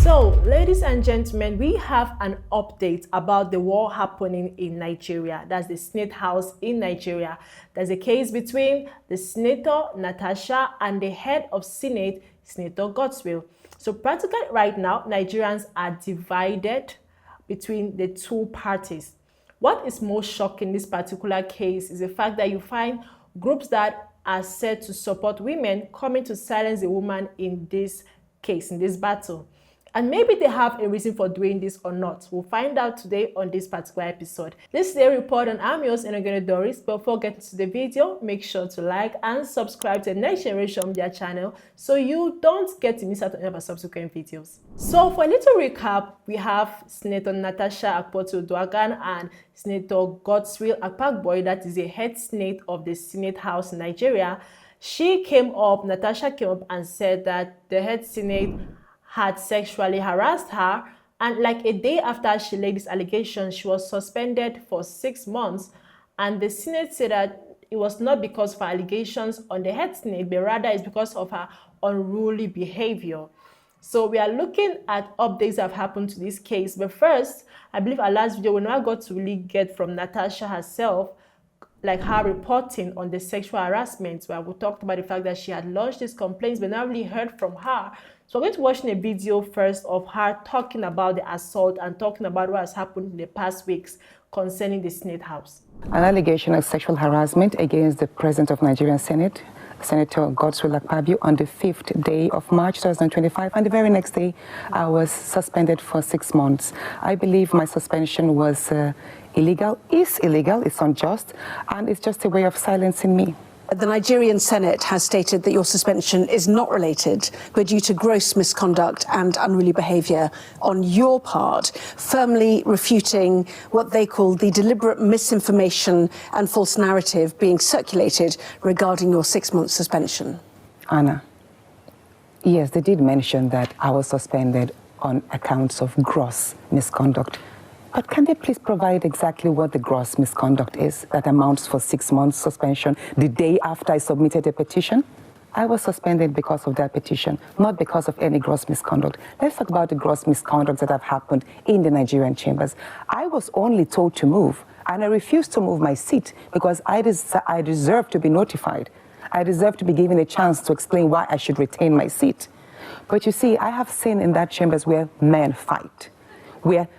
So, ladies and gentlemen, we have an update about the war happening in Nigeria. That's the Senate House in Nigeria. There's a case between the Senator Natasha and the head of Senate, Senator Godswill. So practically right now, Nigerians are divided between the two parties. What is most shocking in this particular case is the fact that you find groups that are said to support women coming to silence a woman in this case, in this battle. And maybe they have a reason for doing this or not. We'll find out today on this particular episode. This is a report on I'm yours, Enogene Doris. Before getting to the video, make sure to like and subscribe to the Next Generation Media channel so you don't get to miss out on any of our subsequent videos. So for a little recap, we have Senator Natasha Akpabio and Senator Godswill Akpabio, that is the head Senate of the Senate House in Nigeria. Natasha came up and said that the head Senate had sexually harassed her, and like a day after she laid this allegation, she was suspended for 6 months. And the Senate said that it was not because of her allegations on the head Senate, but rather it's because of her unruly behavior. So we are looking at updates that have happened to this case. But first, I believe our last video we never got to really get from Natasha herself, like her reporting on the sexual harassment, where we talked about the fact that she had lodged these complaints, but not really heard from her. So we're going to watch a video first of her talking about the assault and talking about what has happened in the past weeks concerning the Senate House. An allegation of sexual harassment against the President of Nigerian Senate, Senator Godswill Akpabio, on the 5th day of March 2025. And the very next day, I was suspended for 6 months. I believe my suspension was illegal, it's unjust, and it's just a way of silencing me. The Nigerian Senate has stated that your suspension is not related, but due to gross misconduct and unruly behaviour on your part, firmly refuting what they call the deliberate misinformation and false narrative being circulated regarding your 6-month suspension. Anna, yes, they did mention that I was suspended on accounts of gross misconduct. But can they please provide exactly what the gross misconduct is that amounts for 6 months suspension the day after I submitted a petition? I was suspended because of that petition, not because of any gross misconduct. Let's talk about the gross misconduct that have happened in the Nigerian chambers. I was only told to move, and I refused to move my seat because I deserve to be notified. I deserve to be given a chance to explain why I should retain my seat. But you see, I have seen in that chambers where men fight, where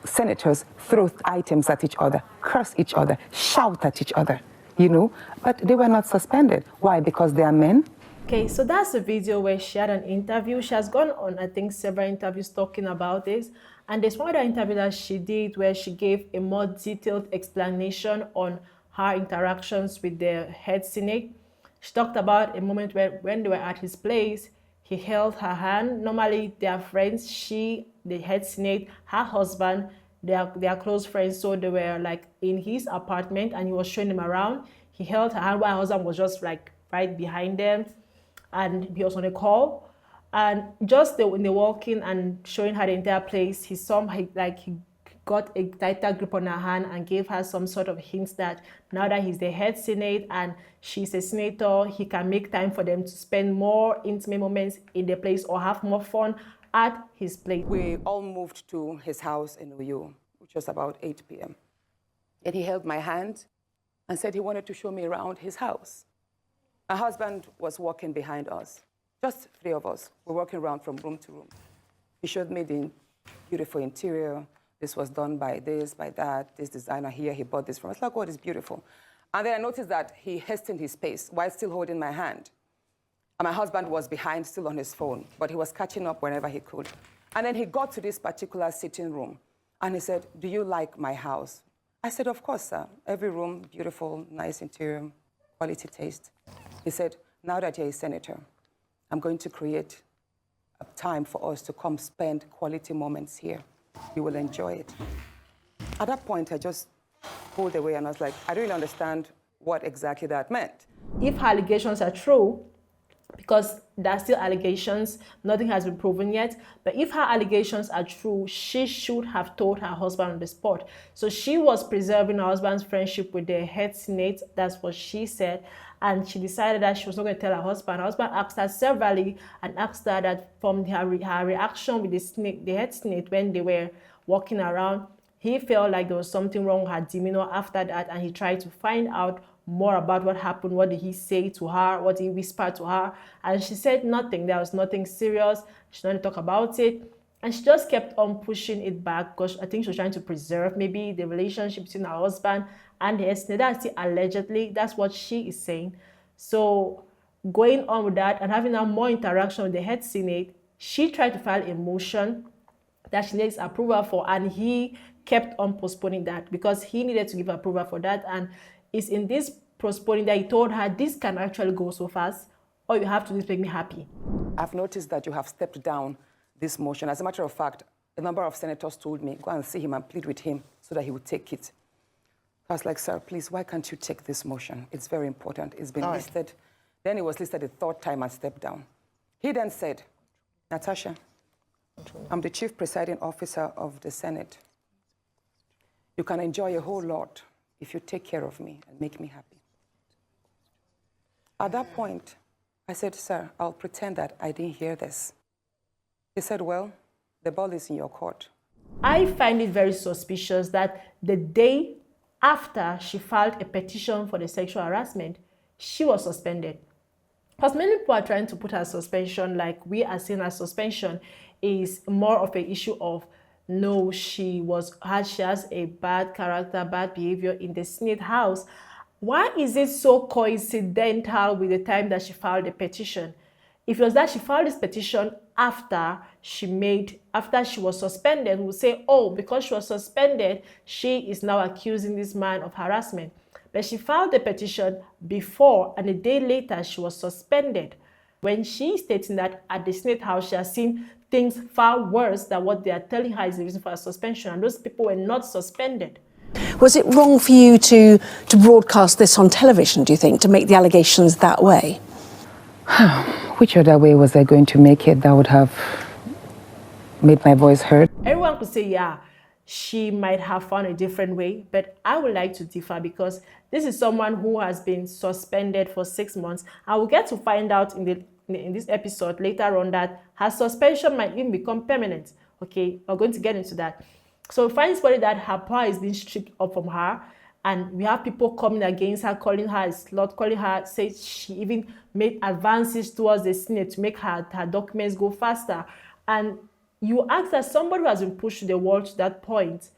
senators throw items at each other, curse each other, shout at each other, you know, but they were not suspended. Why? Because they are men? Okay, so that's the video where she had an interview. She has gone on, I think, several interviews talking about this. And there's one other interview that she did where she gave a more detailed explanation on her interactions with the head Senate. She talked about a moment where when they were at his place, he held her hand. Normally, they are friends. She, the head Senate, her husband, they are close friends. So they were like in his apartment and he was showing them around. He held her hand while her husband was just like right behind them. And he was on a call. And just when they're walking and showing her the entire place, he got a tighter grip on her hand and gave her some sort of hints that now that he's the head Senate and she's a senator, he can make time for them to spend more intimate moments in the place or have more fun at his place. We all moved to his house in Uyo, which was about 8 p.m. And he held my hand and said he wanted to show me around his house. My husband was walking behind us, just 3 of us. We're walking around from room to room. He showed me the beautiful interior. This was done by this, by that, this designer here, he bought this from us. Like, oh, it's beautiful. And then I noticed that he hastened his pace while still holding my hand. And my husband was behind, still on his phone, but he was catching up whenever he could. And then he got to this particular sitting room, and he said, "Do you like my house?" I said, "Of course, sir. Every room, beautiful, nice interior, quality taste." He said, "Now that you're a senator, I'm going to create a time for us to come spend quality moments here. You will enjoy it." At that point, I just pulled away and I was like, I don't really understand what exactly that meant. If her allegations are true, because there are still allegations. Nothing has been proven yet. But if her allegations are true, she should have told her husband on the spot. So she was preserving her husband's friendship with the head Senate. That's what she said. And she decided that she was not going to tell her husband. Her husband asked her severally and asked her that from her reaction with the head Senate when they were walking around, he felt like there was something wrong with her demeanor after that, and he tried to find out more about what happened. What did he say to her? What did he whisper to her? And she said nothing. There was nothing serious. She didn't talk about it. And she just kept on pushing it back because I think she was trying to preserve maybe the relationship between her husband and the ex. That's still allegedly. That's what she is saying. So going on with that and having more interaction with the head Senate, she tried to file a motion that she needs approval for, and he kept on postponing that because he needed to give approval for that. And it's in this postponing that he told her, this can actually go so fast, or you have to just make me happy. I've noticed that you have stepped down this motion. As a matter of fact, a number of senators told me, go and see him and plead with him so that he would take it. I was like, sir, please, why can't you take this motion? It's very important. It's been listed. Then it was listed a third time and stepped down. He then said, Natasha, I'm the chief presiding officer of the Senate. You can enjoy a whole lot if you take care of me and make me happy. At that point, I said, sir, I'll pretend that I didn't hear this. He said, well, the ball is in your court. I find it very suspicious that the day after she filed a petition for the sexual harassment, she was suspended. Because many people are trying to put her suspension like we are seeing her suspension is more of an issue of no, she has a bad character, bad behavior in the Senate House. Why is it so coincidental with the time that she filed the petition? If it was that she filed this petition after she was suspended, we would say, oh, because she was suspended, she is now accusing this man of harassment. But she filed the petition before, and a day later, she was suspended. When she's stating that at the Senate House, she has seen things far worse than what they are telling her is the reason for her suspension, and those people were not suspended. Was it wrong for you to broadcast this on television, do you think, to make the allegations that way? Which other way was I going to make it that would have made my voice heard? Everyone could say, yeah, she might have found a different way, but I would like to differ because this is someone who has been suspended for 6 months. I will get to find out in this episode later on that her suspension might even become permanent. Okay, we're going to get into that. So we find somebody that her power is being stripped up from her, and we have people coming against her, calling her a slut, calling her, say she even made advances towards the Senate to make her documents go faster. And you ask that somebody who has been pushed to the wall to that point,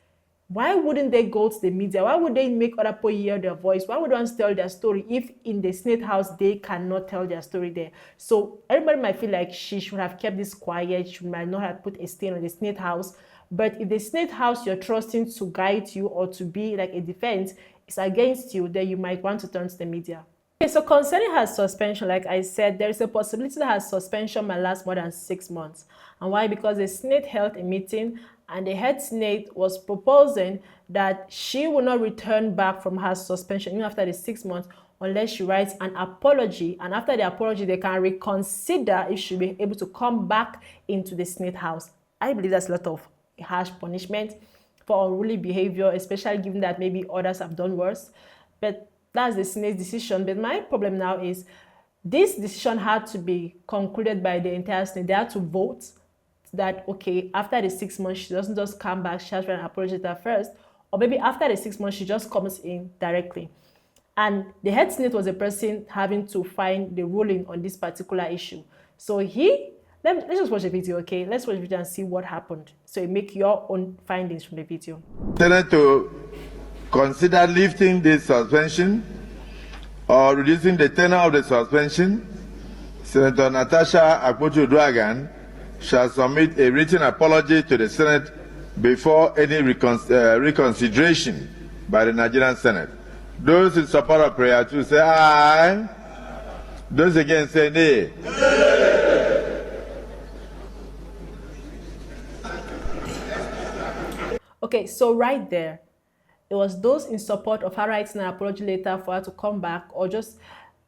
why wouldn't they go to the media? Why would they make other people hear their voice? Why would they want to tell their story if in the Senate House they cannot tell their story there? So everybody might feel like she should have kept this quiet. She might not have put a stain on the Senate House. But if the Senate House you're trusting to guide you or to be like a defense is against you, then you might want to turn to the media. Okay, so concerning her suspension, like I said, there is a possibility that her suspension might last more than 6 months. And why? Because the Senate held a meeting and the head Senate was proposing that she will not return back from her suspension even after the 6 months unless she writes an apology. And after the apology, they can reconsider if she'll be able to come back into the Senate House. I believe that's a lot of harsh punishment for unruly behavior, especially given that maybe others have done worse. But that's the Senate's decision. But my problem now is this decision had to be concluded by the entire Senate. They had to vote that, okay, after the 6 months, she doesn't just come back, she has to write an apology letter first, or maybe after the 6 months, she just comes in directly. And the head Senate was the person having to find the ruling on this particular issue. So let's just watch the video, okay? Let's watch the video and see what happened. So you make your own findings from the video. Senate to consider lifting the suspension or reducing the tenure of the suspension. Senator Natasha Akpabio shall submit a written apology to the Senate before any reconsideration by the Nigerian Senate. Those in support of prayer to say aye. Those against say nay. Okay, so right there, it was those in support of her writing an apology letter for her to come back, or just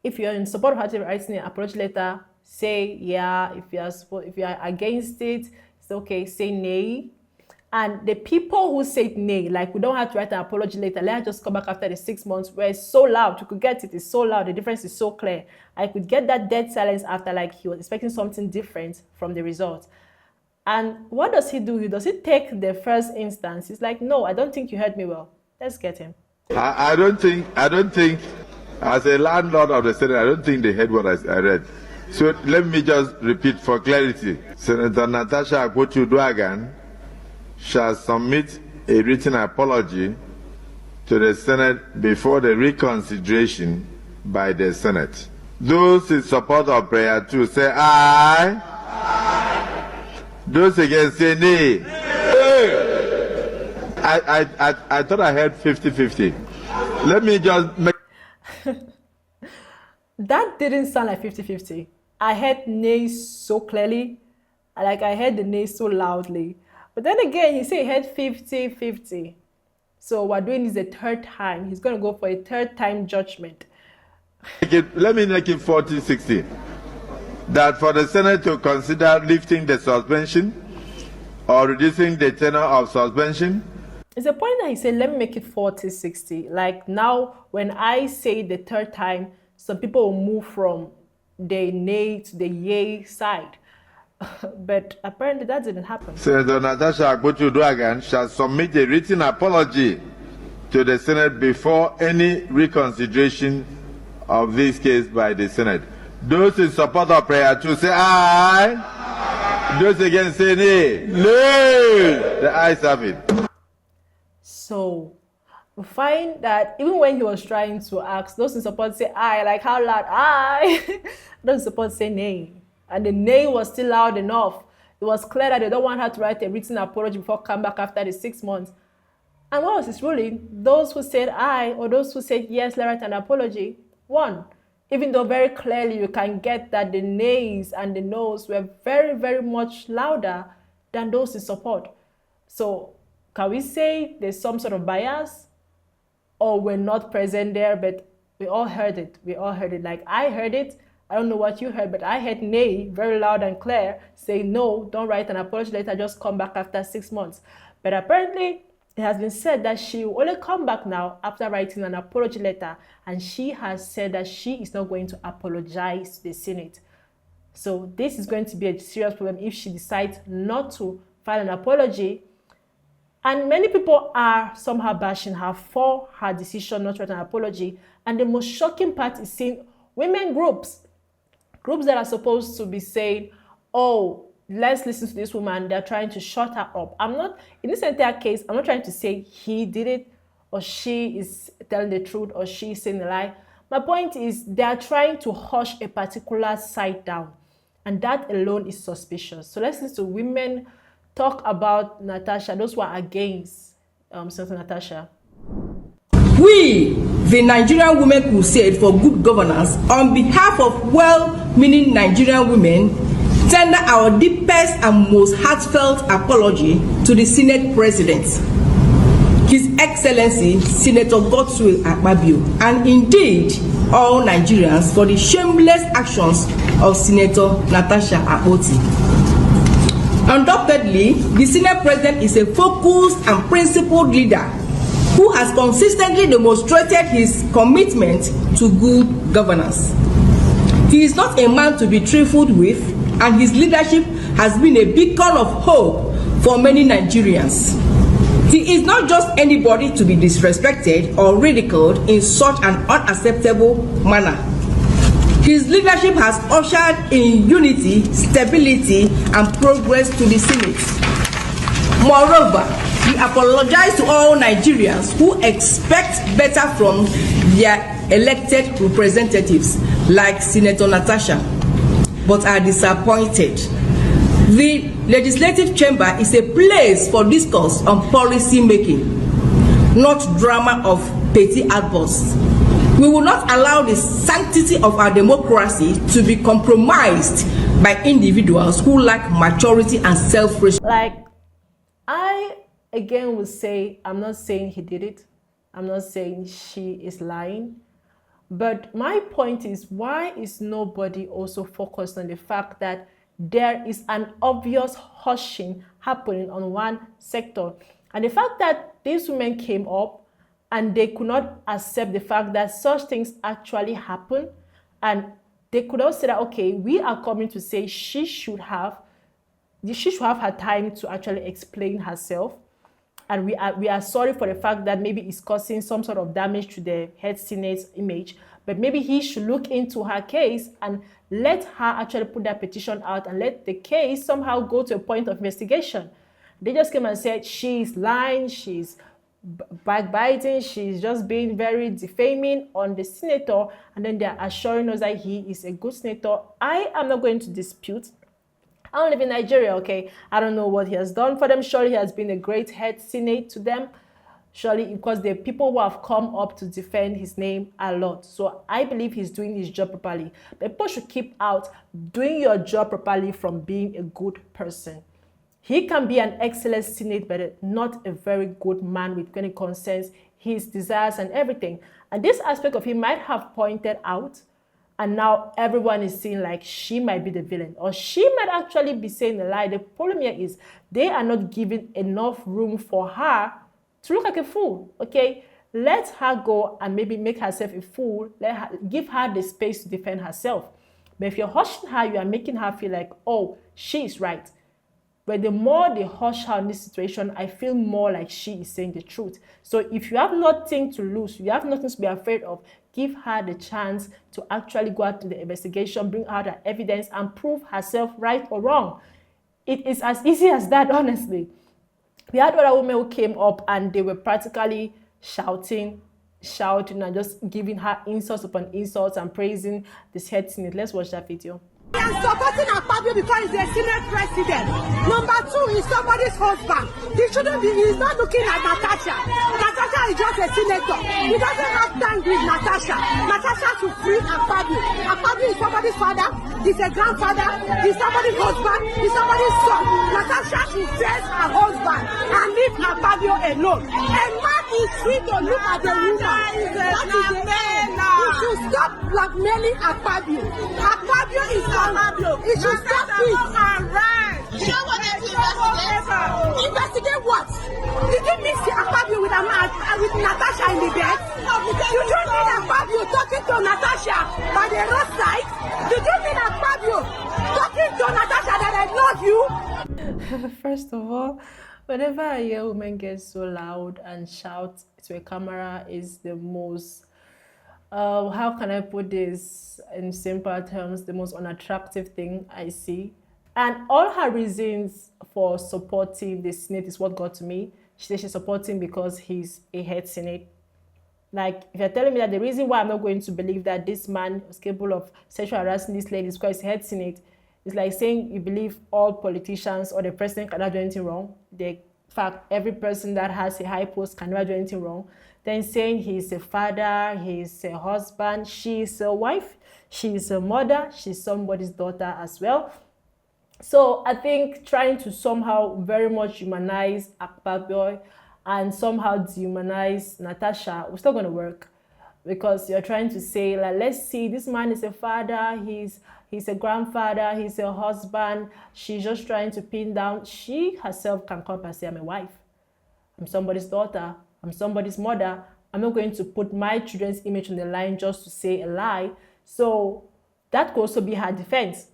if you're in support of her writing an apology letter, say yeah. If you are against it, it's okay. Say nay. And the people who said nay, like we don't have to write an apology later, let us just come back after the 6 months, where it's so loud, you could get it, it's so loud, the difference is so clear. I could get that dead silence after, like, he was expecting something different from the result. And what does he do? Does he take the first instance? He's like, no, I don't think you heard me well. Let's get him. I don't think, as a landlord of the Senate, I don't think they heard what I read. So let me just repeat for clarity. Senator Natasha Akpabio shall submit a written apology to the Senate before the reconsideration by the Senate. Those in support of prayer 2 say aye. Aye. Those against say nay. I thought I heard 50-50. Let me just make... That didn't sound like 50-50. I heard nay so clearly. Like, I heard the nay so loudly. But then again, he said he had 50-50. So we're doing this a third time. He's going to go for a third time judgment. Let me make it 40-60. That for the Senate to consider lifting the suspension or reducing the tenor of suspension. It's a point that he said, let me make it 40-60. Like, now, when I say the third time, some people will move from the nay to the yay side. But apparently that didn't happen. Senator Natasha Akpabio shall submit a written apology to the Senate before any reconsideration of this case by the Senate. Those in support of prayer 2 say aye. Aye. Those against say nay. Nay. The ayes have it. So we find that even when he was trying to ask, those in support say aye, like how loud? Aye. Those in support say nay. And the nay was still loud enough. It was clear that they don't want her to write a written apology before come back after the 6 months. And what was his ruling? Those who said aye or those who said yes, let's write an apology, won. Even though very clearly you can get that the nays and the no's were very, very much louder than those in support. So can we say there's some sort of bias? Or we're not present there, but we all heard it. We all heard it. Like, I heard it. I don't know what you heard, but I heard nay very loud and clear say no, don't write an apology letter, just come back after 6 months. But apparently it has been said that she will only come back now after writing an apology letter, and she has said that she is not going to apologize to the Senate. So this is going to be a serious problem if she decides not to file an apology. And many people are somehow bashing her for her decision not to write an apology. And the most shocking part is seeing women groups that are supposed to be saying, oh, let's listen to this woman, they're trying to shut her up. In this entire case, I'm not trying to say he did it, or she is telling the truth, or she is saying a lie. My point is they're trying to hush a particular side down, and that alone is suspicious. So let's listen to women talk about Natasha, those who are against Senator Natasha. We, the Nigerian Women Crusade for Good Governance, on behalf of well-meaning Nigerian women, tender our deepest and most heartfelt apology to the Senate President, His Excellency Senator Godswill Akpabio, and indeed all Nigerians for the shameless actions of Senator Natasha Akpabio. Undoubtedly, the Senate President is a focused and principled leader who has consistently demonstrated his commitment to good governance. He is not a man to be trifled with, and his leadership has been a beacon of hope for many Nigerians. He is not just anybody to be disrespected or ridiculed in such an unacceptable manner. His leadership has ushered in unity, stability, and progress to the Senate. Moreover, we apologize to all Nigerians who expect better from their elected representatives like Senator Natasha, but are disappointed. The legislative chamber is a place for discourse on policy making, not drama of petty outbursts. We will not allow the sanctity of our democracy to be compromised by individuals who lack maturity and self-respect. Like, I again will say, I'm not saying he did it. I'm not saying she is lying. But my point is, why is nobody also focused on the fact that there is an obvious hushing happening on one sector? And the fact that these women came up and they could not accept the fact that such things actually happen, and they could also say that, okay, we are coming to say she should have her time to actually explain herself, and we are sorry for the fact that maybe it's causing some sort of damage to the head senate's image, but maybe he should look into her case and let her actually put that petition out and let the case somehow go to a point of investigation. They just came and said she's lying, she's backbiting, she's just being very defaming on the senator, and then they're assuring us that he is a good senator. I am not going to dispute. I don't live in Nigeria, okay? I don't know what he has done for them. Surely he has been a great head senate to them. Surely, because there are people who have come up to defend his name a lot. So I believe he's doing his job properly. But people should keep out doing your job properly from being a good person. He can be an excellent senate, but not a very good man with any concerns, his desires and everything. And this aspect of him might have pointed out, and now everyone is seeing like she might be the villain, or she might actually be saying a lie. The problem here is they are not giving enough room for her to look like a fool, okay? Let her go and maybe make herself a fool. Give her the space to defend herself. But if you're hushing her, you are making her feel like, oh, she's right. But the more they hush her in this situation, I feel more like she is saying the truth. So if you have nothing to lose, you have nothing to be afraid of, give her the chance to actually go out to the investigation, bring out her evidence, and prove herself right or wrong. It is as easy as that, honestly. We had other women who came up and they were practically shouting and just giving her insults upon insults and praising this head senate. Let's watch that video. I am supporting Akpabio because he's a Senate president. Number two, he's somebody's husband. He's not looking at Natasha. Natasha is just a senator. He doesn't have time with Natasha. Natasha should free Akpabio. Akpabio is somebody's father. He's a grandfather. He's somebody's husband. He's somebody's son. Natasha should face her husband and leave Akpabio alone. A man is free to look at a woman. That is the end. You should stop blackmailing Akpabio. Akpabio is Akpabio. It should stop it. You know what they investigate? Investigate what? Did you mix Akpabio with Natasha in the bed? You don't need Akpabio talking to Natasha by the roadside. Did you need Akpabio talking to Natasha that I love you? First of all, whenever I hear women get so loud and shout to a camera, is the most how can I put this in simple terms, the most unattractive thing I see. And all her reasons for supporting the Senate is what got to me. She said she's supporting because he's a head Senate. Like, if you're telling me that the reason why I'm not going to believe that this man was capable of sexual harassing this lady is because he's head Senate, it's like saying you believe all politicians or the president cannot do anything wrong. In fact, every person that has a high post can never do anything wrong. Then saying he's a father, he's a husband, she's a wife, she's a mother, she's somebody's daughter as well. So I think trying to somehow very much humanize Akpabio and somehow dehumanize Natasha was not going to work, because you're trying to say, like, let's see, this man is a father, he's a grandfather, he's a husband. She's just trying to pin down. She herself can come up and say, I'm a wife, I'm somebody's daughter, I'm somebody's mother. I'm not going to put my children's image on the line just to say a lie. So that could also be her defense.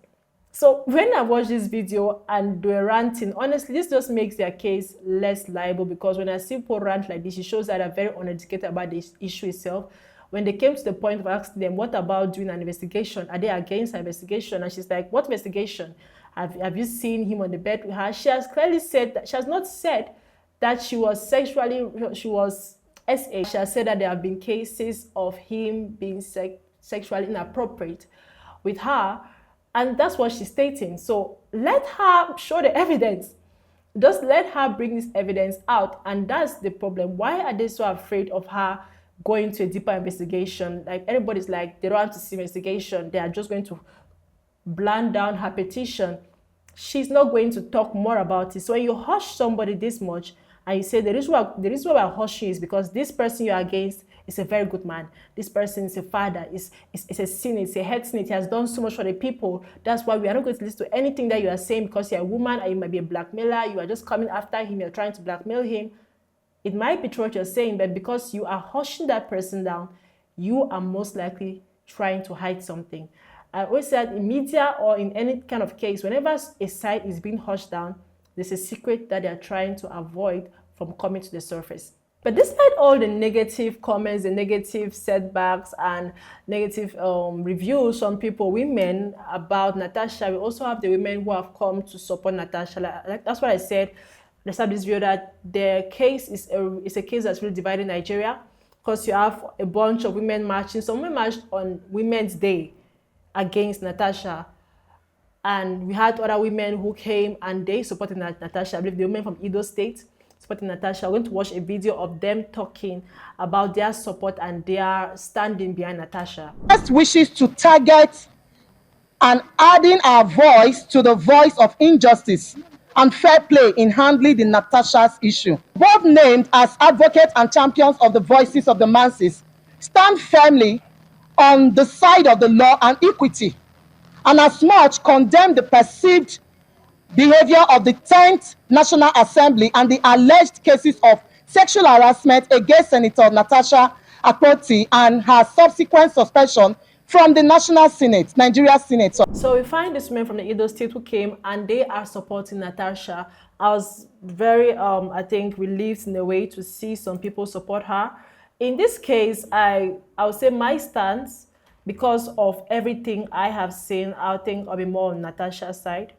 So when I watched this video and they were ranting, honestly, this just makes their case less liable, because when I see people rant like this, it shows that they're very uneducated about the issue itself. When they came to the point of asking them, what about doing an investigation? Are they against an investigation? And she's like, what investigation? Have you seen him on the bed with her? She has clearly said that, she has not said that she was SA. She has said that there have been cases of him being sexually inappropriate with her. And that's what she's stating. So let her show the evidence. Just let her bring this evidence out. And that's the problem. Why are they so afraid of her going to a deeper investigation? Like, everybody's like, they don't want to see investigation. They are just going to bland down her petition. She's not going to talk more about it. So when you hush somebody this much and you say the reason why we're hushing is because this person you're against is a very good man. This person is a father, is a Senate, is a head Senate. He has done so much for the people. That's why we are not going to listen to anything that you are saying because you're a woman or you might be a blackmailer. You are just coming after him. You're trying to blackmail him. It might be true what you're saying, but because you are hushing that person down, you are most likely trying to hide something. I always said in media or in any kind of case, whenever a side is being hushed down, there's a secret that they're trying to avoid from coming to the surface. But despite all the negative comments, the negative setbacks, and negative reviews from people, women, about Natasha, we also have the women who have come to support Natasha. That's what I said at the start of this video, that the case is a case that's really dividing Nigeria, because you have a bunch of women marching. Some women marched on Women's Day against Natasha, and we had other women who came and they supported Natasha. I believe the women from Edo State supporting Natasha. We're going to watch a video of them talking about their support and their standing behind Natasha. Best wishes to target and adding our voice to the voice of injustice and fair play in handling the Natasha's issue. Both named as advocates and champions of the voices of the masses, stand firmly on the side of the law and equity, and as much condemn the perceived behavior of the 10th National Assembly and the alleged cases of sexual harassment against Senator Natasha Akpabio and her subsequent suspension from the National Senate, Nigeria Senate. So we find this women from the Edo State who came and they are supporting Natasha. I was very, I think, relieved in a way to see some people support her. In this case, I would say my stance, because of everything I have seen, I think I'll be more on Natasha's side.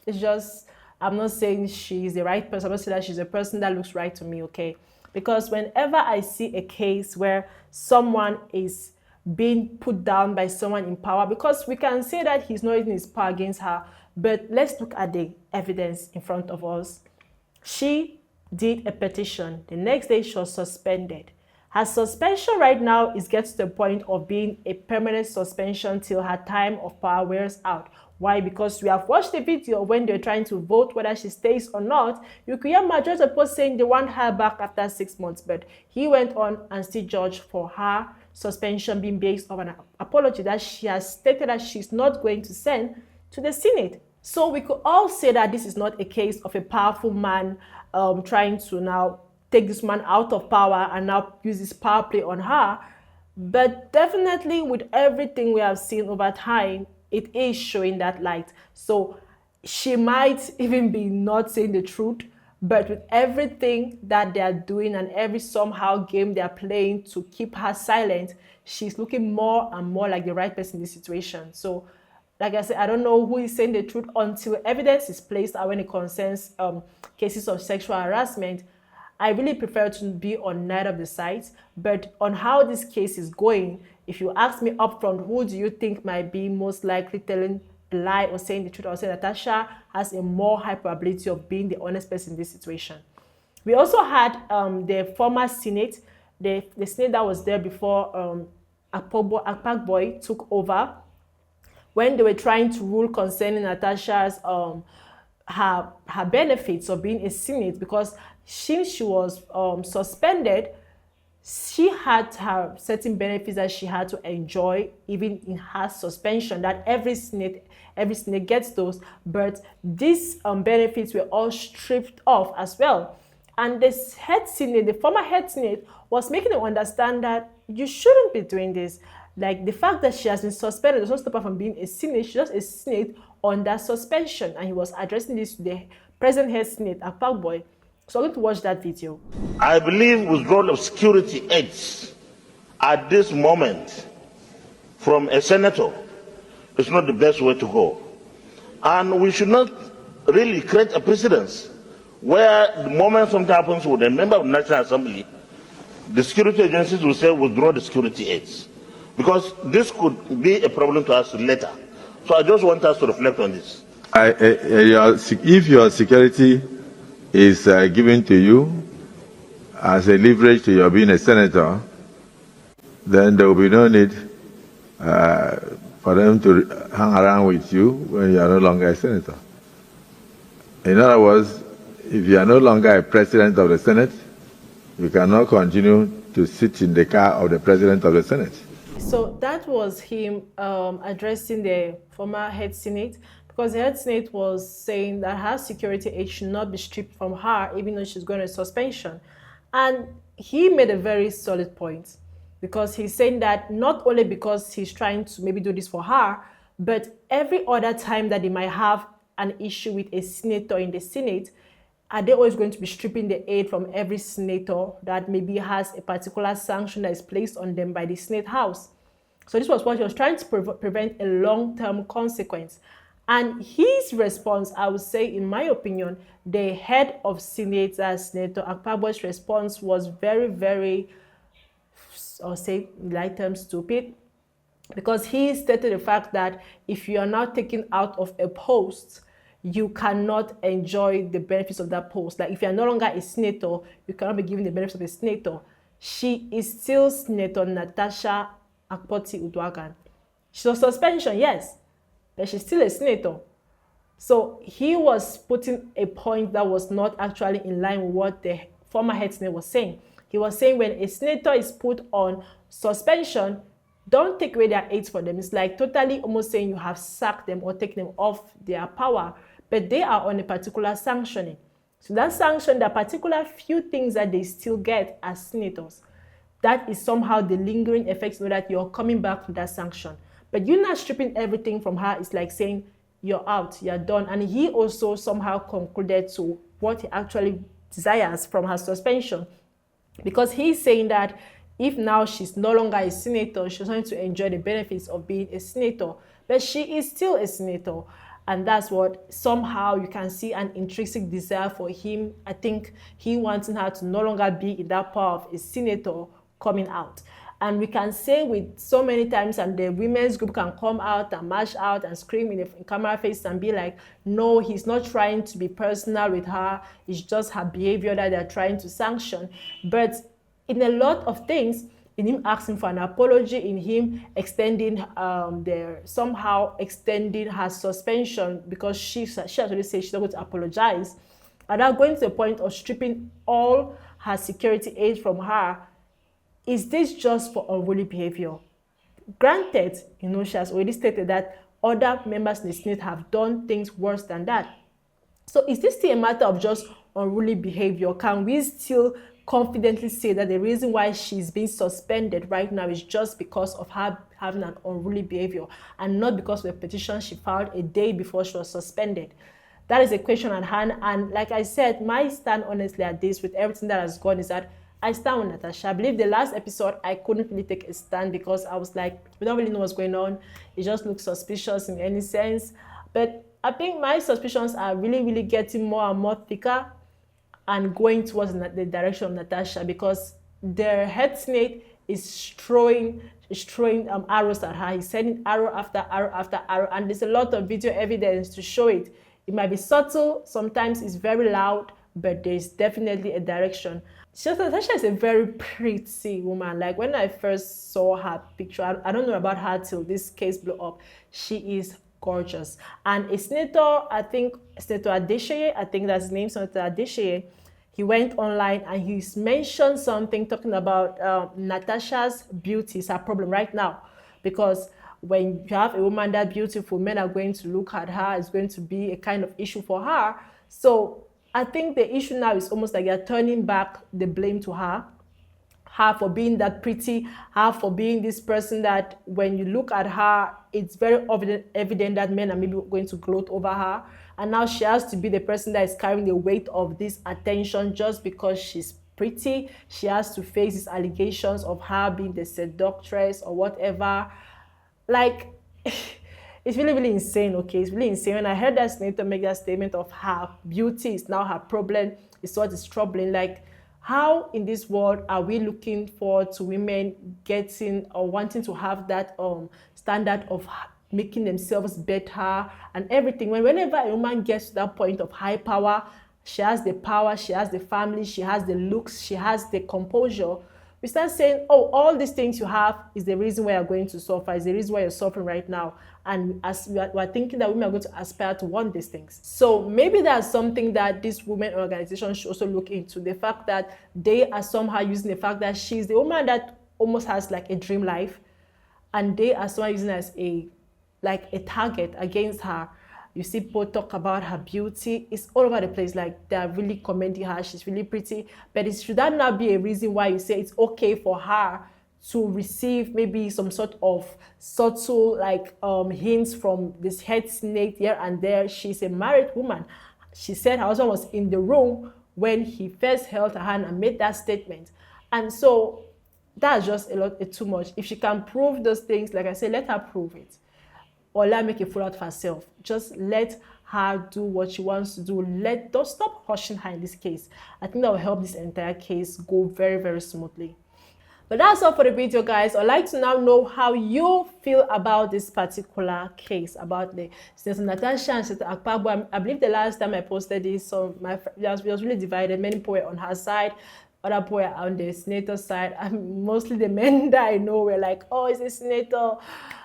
It's just, I'm not saying she's the right person. I'm not saying that she's a person that looks right to me, okay? Because whenever I see a case where someone is being put down by someone in power, because we can say that he's not using his power against her, but let's look at the evidence in front of us. She did a petition. The next day, she was suspended. Her suspension right now gets to the point of being a permanent suspension till her time of power wears out. Why? Because we have watched the video when they're trying to vote whether she stays or not. You could hear majority of people saying they want her back after 6 months, but he went on and still judged for her suspension being based on an apology that she has stated that she's not going to send to the Senate. So we could all say that this is not a case of a powerful man trying to now take this man out of power and now use this power play on her. But definitely with everything we have seen over time, it is showing that light. So she might even be not saying the truth, but with everything that they are doing and every somehow game they are playing to keep her silent, she's looking more and more like the right person in this situation. So like I said, I don't know who is saying the truth until evidence is placed out when it concerns cases of sexual harassment. I really prefer to be on neither of the sides, but on how this case is going, if you ask me upfront, who do you think might be most likely telling a lie or saying the truth? I would say Natasha has a more high probability of being the honest person in this situation. We also had the former Senate, the Senate that was there before Akpabio took over, when they were trying to rule concerning Natasha's her benefits of being a Senate, because since she was suspended, she had her certain benefits that she had to enjoy even in her suspension, that every Senate gets those, but these benefits were all stripped off as well. And this head Senate, the former head Senate, was making them understand that you shouldn't be doing this. Like the fact that she has been suspended does not stop her from being a Senate. She's just a Senate under suspension. And he was addressing this to the present head Senate, Akpabio. So I'm going to watch that video. I believe withdrawal of security aids at this moment from a senator is not the best way to go. And we should not really create a precedence where the moment something happens with a member of the National Assembly, the security agencies will say withdraw the security aids. Because this could be a problem to us later. So I just want us to reflect on this. If your security is given to you as a leverage to your being a senator, then there will be no need for them to hang around with you when you are no longer a senator. In other words, if you are no longer a president of the Senate, you cannot continue to sit in the car of the President of the Senate. So that was him addressing the former head Senate, because the head Senate was saying that her security aid should not be stripped from her, even though she's going on suspension. And he made a very solid point, because he's saying that not only because he's trying to maybe do this for her, but every other time that they might have an issue with a senator in the Senate, are they always going to be stripping the aid from every senator that maybe has a particular sanction that is placed on them by the Senate House? So this was what he was trying to prevent a long-term consequence. And his response, I would say, in my opinion, the head of Senate, Senator Akpabio's response was very, very, I'll say, in light terms, stupid. Because he stated the fact that if you are now taken out of a post, you cannot enjoy the benefits of that post. Like if you are no longer a senator, you cannot be given the benefits of a senator. She is still Senator Natasha Akpoti-Uduaghan. She's on suspension, yes, but she's still a senator. So he was putting a point that was not actually in line with what the former head senator was saying. He was saying when a senator is put on suspension, don't take away their aids for them. It's like totally almost saying you have sacked them or taken them off their power, but they are on a particular sanctioning. So that sanction, the particular few things that they still get as senators, that is somehow the lingering effects, so that you're coming back from that sanction. But you're not stripping everything from her. It's like saying you're out, you're done. And he also somehow concluded to what he actually desires from her suspension, because he's saying that if now she's no longer a senator, she's going to enjoy the benefits of being a senator, but she is still a senator. And that's what somehow you can see an intrinsic desire for him. I think he wanting her to no longer be in that power of a senator coming out. And we can say with so many times, and the women's group can come out and march out and scream in camera face and be like, no, he's not trying to be personal with her. It's just her behavior that they're trying to sanction. But in a lot of things, in him asking for an apology, in him extending somehow extending her suspension, because she actually said she's not going to apologize, and now going to the point of stripping all her security aid from her. Is this just for unruly behavior? Granted, she has already stated that other members in the Senate have done things worse than that. So is this still a matter of just unruly behavior? Can we still confidently say that the reason why she's being suspended right now is just because of her having an unruly behavior and not because of a petition she filed a day before she was suspended? That is a question at hand. And like I said, my stand honestly at this, with everything that has gone, is that I stand with Natasha. I believe the last episode, I couldn't really take a stand because I was like, we don't really know what's going on. It just looks suspicious in any sense. But I think my suspicions are really, really getting more and more thicker and going towards the direction of Natasha, because the head Senate is throwing arrows at her. He's sending arrow after arrow after arrow, and there's a lot of video evidence to show it. It might be subtle, sometimes it's very loud, but there's definitely a direction. Natasha is a very pretty woman. Like when I first saw her picture, I don't know about her till this case blew up. She is gorgeous. And a senator, I think Senator Adesheye, I think that's his name, Senator Adesheye, he went online and he mentioned something talking about Natasha's beauty is a problem right now, because when you have a woman that beautiful, men are going to look at her. It's going to be a kind of issue for her. So I think the issue now is almost like they're turning back the blame to her for being that pretty, her for being this person that when you look at her, it's very evident that men are maybe going to gloat over her. And now she has to be the person that is carrying the weight of this attention just because she's pretty. She has to face these allegations of her being the seductress or whatever. Like, it's really, really insane, okay? It's really insane. When I heard that senator make that statement of her beauty is now her problem, it's what is troubling. Like, how in this world are we looking forward to women getting or wanting to have that standard of making themselves better and everything? Whenever a woman gets to that point of high power, she has the family, she has the looks, she has the composure. we start saying, oh, all these things you have is the reason why you're going to suffer, is the reason why you're suffering right now. And as we're thinking that women are going to aspire to want these things. So maybe that's something that this women organization should also look into. The fact that they are somehow using the fact that she's the woman that almost has like a dream life, and they are somehow using as a target against her. You see people talk about her beauty. It's all over the place. Like, they're really commending her. She's really pretty. But should that not be a reason why you say it's okay for her to receive maybe some sort of subtle hints from this head snake here and there? She's a married woman. She said her husband was in the room when he first held her hand and made that statement. And so that's just too much. If she can prove those things, like I said, let her prove it. Or let her make a fool out of herself. Just let her do what she wants to do. Don't stop hushing her in this case. I think that will help this entire case go very, very smoothly. But that's all for the video, guys. I'd like to now know how you feel about this particular case, about the Senator Natasha and Senator Akpabio. I believe the last time I posted this, so it was really divided. Many people were on her side, other people were on the senator's side, and mostly the men that I know were like, oh, it's a senator.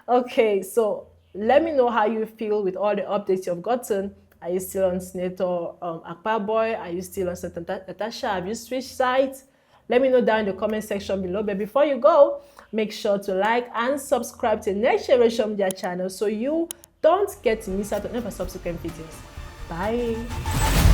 Okay, so let me know how you feel with all the updates you've gotten. Are you still on Senator Akpabio? Are you still on Senator Natasha? Have you switched sides? Let me know down in the comment section below. But before you go, make sure to like and subscribe to the Next Generation Media channel so you don't get to miss out on any subsequent videos. Bye.